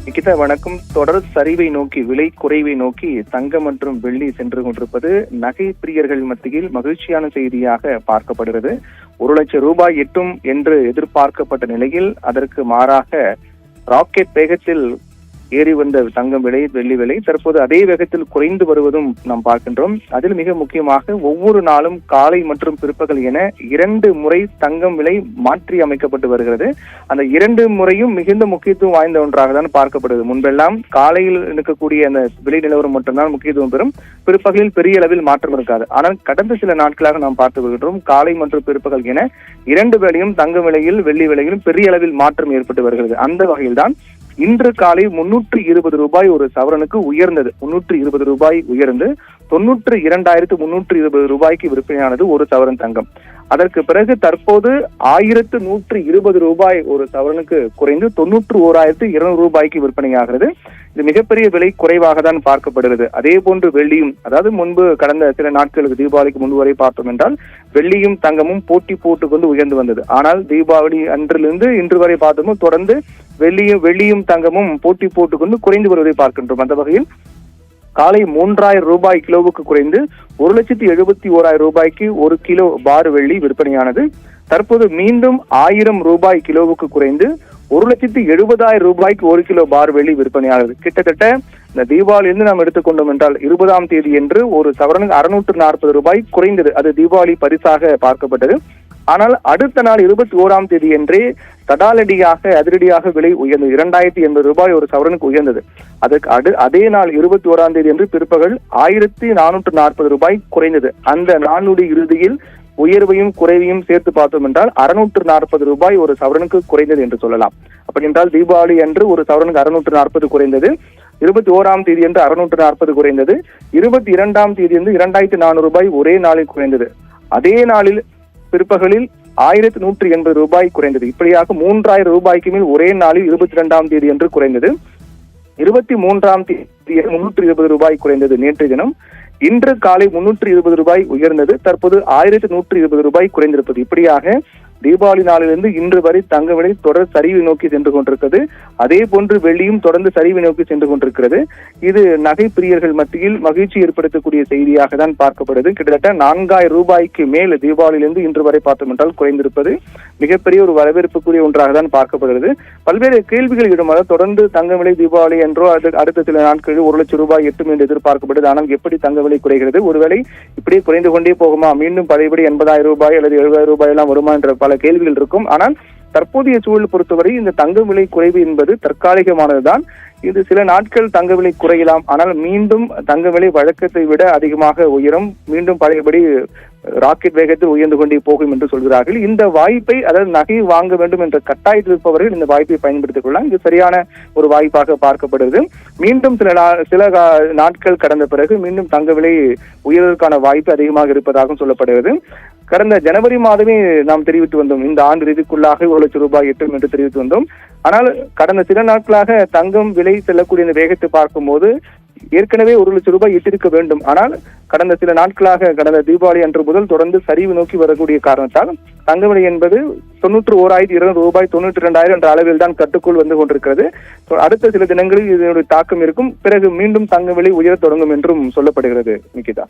நிகிதா வணக்கம். தொடர் சரிவை நோக்கி, விலை குறைவை நோக்கி தங்கம் மற்றும் வெள்ளி சென்று கொண்டிருப்பது நகை பிரியர்கள் மத்தியில் மகிழ்ச்சியான செய்தியாக பார்க்கப்படுகிறது. 1,00,000 ரூபாய் எட்டும் என்று எதிர்பார்க்கப்பட்ட நிலையில் அதற்கு மாறாக ராக்கெட் வேகத்தில் ஏறி வந்த தங்கம் விலை, வெள்ளி விலை தற்போது அதே வேகத்தில் குறைந்து வருவதும் நாம் பார்க்கின்றோம். அதில் மிக முக்கியமாக ஒவ்வொரு நாளும் காலை மற்றும் பிற்பகல் என 2 முறை தங்கம் விலை மாற்றி அமைக்கப்பட்டு வருகிறது. அந்த 2 முறையும் மிகுந்த முக்கியத்துவம் வாய்ந்த ஒன்றாக தான் பார்க்கப்படுது. முன்பெல்லாம் காலையில் இருக்கக்கூடிய அந்த விலை நிலவரம் மட்டும்தான் முக்கியத்துவம் பெறும், பிற்பகலில் பெரிய அளவில் மாற்றம் இருக்காது. ஆனால் கடந்த சில நாட்களாக நாம் பார்த்து வருகின்றோம், காலை மற்றும் பிற்பகல் என 2 வேளையும் தங்க விலையில், வெள்ளி விலையிலும் பெரிய அளவில் மாற்றம் ஏற்பட்டு வருகிறது. அந்த வகையில்தான் இன்று காலை 320 ரூபாய் ஒரு சவரனுக்கு உயர்ந்தது. 320 ரூபாய் உயர்ந்து 92,320 ரூபாய்க்கு விற்பனையானது ஒரு சவரன் தங்கம். அதற்கு பிறகு தற்போது 1,120 ரூபாய் ஒரு சவரனுக்கு குறைந்து 91,200 ரூபாய்க்கு விற்பனையாகிறது. இது மிகப்பெரிய விலை குறைவாக தான் பார்க்கப்படுகிறது. அதே போன்று வெள்ளியும், அதாவது முன்பு கடந்த சில நாட்களுக்கு தீபாவளிக்கு முன்பு வரை பார்த்தோம் என்றால் வெள்ளியும் தங்கமும் போட்டி போட்டுக்கொண்டு உயர்ந்து வந்தது. ஆனால் தீபாவளி அன்றிலிருந்து இன்று வரை பார்த்தோம் தொடர்ந்து வெள்ளியும் தங்கமும் போட்டி போட்டுக்கொண்டு குறைந்து வருவதை பார்க்கின்றோம். அந்த வகையில் காலை 3,000 ரூபாய் கிலோவுக்கு குறைந்து 1,71,000 ரூபாய்க்கு 1 கிலோ பார் வெள்ளி விற்பனையானது. தற்போது மீண்டும் 1,000 ரூபாய் கிலோவுக்கு குறைந்து 1,70,000 ரூபாய்க்கு 1 கிலோ பார் வெள்ளி விற்பனையானது. கிட்டத்தட்ட இந்த தீபாவளியிலிருந்து நாம் எடுத்துக்கொண்டோம் என்றால் 20ஆம் தேதி என்று ஒரு சவரனுக்கு 640 ரூபாய் குறைந்தது. அது தீபாவளி பரிசாக பார்க்கப்பட்டது. ஆனால் அடுத்த நாள் 21ஆம் தேதி என்றே அதிரடியாக விலை உயர்ந்தது. 2,080 ரூபாய் ஒரு சவரனுக்கு உயர்ந்தது. அதற்கு அதே நாள் 21ஆம் தேதி என்று பிற்பகல் 1,440 ரூபாய் குறைந்தது. அந்த நாளுடைய இறுதியில் உயர்வையும் குறைவையும் சேர்த்து பார்த்தோம் என்றால் 640 ரூபாய் ஒரு சவரனுக்கு குறைந்தது என்று சொல்லலாம். அப்படி என்றால் தீபாவளி அன்று ஒரு சவரனுக்கு 640 குறைந்தது, 21ஆம் தேதி என்று 640 குறைந்தது, 22ஆம் தேதி என்று 2,400 ரூபாய் ஒரே நாளில் குறைந்தது. அதே நாளில் பிற்பகலில் 1,180 ரூபாய் குறைந்தது. இப்படியாக 3,000 ரூபாய்க்கு மேல் ஒரே நாளில் 22ஆம் தேதி என்று குறைந்தது. 23ஆம் தேதி 320 ரூபாய் குறைந்தது நேற்றைய தினம். இன்று காலை 320 ரூபாய் உயர்ந்தது. தற்போது 1,120 ரூபாய் குறைந்திருப்பது. இப்படியாக தீபாவளி நாளிலிருந்து இன்று வரை தங்க விலை தொடர் சரிவை நோக்கி சென்று கொண்டிருக்கிறது. அதே போன்று வெள்ளியும் தொடர்ந்து சரிவை நோக்கி சென்று கொண்டிருக்கிறது. இது நகை பிரியர்கள் மத்தியில் மகிழ்ச்சி ஏற்படுத்தக்கூடிய செய்தியாக தான் பார்க்கப்படுது. கிட்டத்தட்ட 4,000 ரூபாய்க்கு மேல் தீபாவளியிலிருந்து இன்று வரை பார்த்தோம் என்றால் குறைந்திருப்பது மிகப்பெரிய ஒரு வரவேற்புக்குரிய ஒன்றாக தான் பார்க்கப்படுகிறது. பல்வேறு கேள்விகள் இடும். தொடர்ந்து தங்க விலை தீபாவளி என்றோ அடுத்த சில நாட்களில் 1,00,000 ரூபாய் எட்டும் என்று எதிர்பார்க்கப்படுது. ஆனால் எப்படி தங்க விலை குறைகிறது? ஒருவேளை இப்படியே குறைந்து கொண்டே போகுமா? மீண்டும் பழையபடி 80,000 ரூபாய் அல்லது 70,000 ரூபாய் எல்லாம் வருமா என்ற பல கேள்விகள் இருக்கும். ஆனால் தற்போதைய சூழல் பொறுத்தவரை இந்த தங்க விலை குறைவு என்பது தற்காலிகமானதுதான். இது சில நாட்கள் தங்க விலை குறையலாம். ஆனால் மீண்டும் தங்க விலை வழக்கத்தை விட அதிகமாக உயரும். மீண்டும் பழையபடி ராக்கெட் வேகத்தில் உயர்ந்து கொண்டே போகும் என்று சொல்கிறார்கள். இந்த வாய்ப்பை, அதாவது நகை வாங்க வேண்டும் என்ற கட்டாயத்தில் இருப்பவர்கள் இந்த வாய்ப்பை பயன்படுத்திக் கொள்ளலாம். இது சரியான ஒரு வாய்ப்பாக பார்க்கப்படுகிறது. மீண்டும் சில நாட்கள் கடந்த பிறகு மீண்டும் தங்க விலை உயர்வதற்கான வாய்ப்பு அதிகமாக இருப்பதாகவும் சொல்லப்படுகிறது. கடந்த ஜனவரி மாதமே நாம் தெரிவித்து வந்தோம், இந்த ஆண்டு இறுதிக்குள்ளாக 1,00,000 ரூபாய் எட்டும் என்று தெரிவித்து வந்தோம். ஆனால் கடந்த சில நாட்களாக தங்கம் விலை செல்லக்கூடிய இந்த வேகத்தை பார்க்கும்போது ஏற்கனவே 1,00,000 ரூபாய் எட்டிருக்க வேண்டும். ஆனால் கடந்த சில நாட்களாக, கடந்த தீபாவளி அன்று முதல் தொடர்ந்து சரிவு நோக்கி வரக்கூடிய காரணத்தால் தங்க விலை என்பது 91,200 ரூபாய், 92,000 என்ற அளவில் தான் கட்டுக்குள் வந்து கொண்டிருக்கிறது. அடுத்த சில தினங்களில் இதனுடைய தாக்கம் இருக்கும். பிறகு மீண்டும் தங்க விலை உயரத் தொடங்கும் என்றும் சொல்லப்படுகிறது. நிகிதா.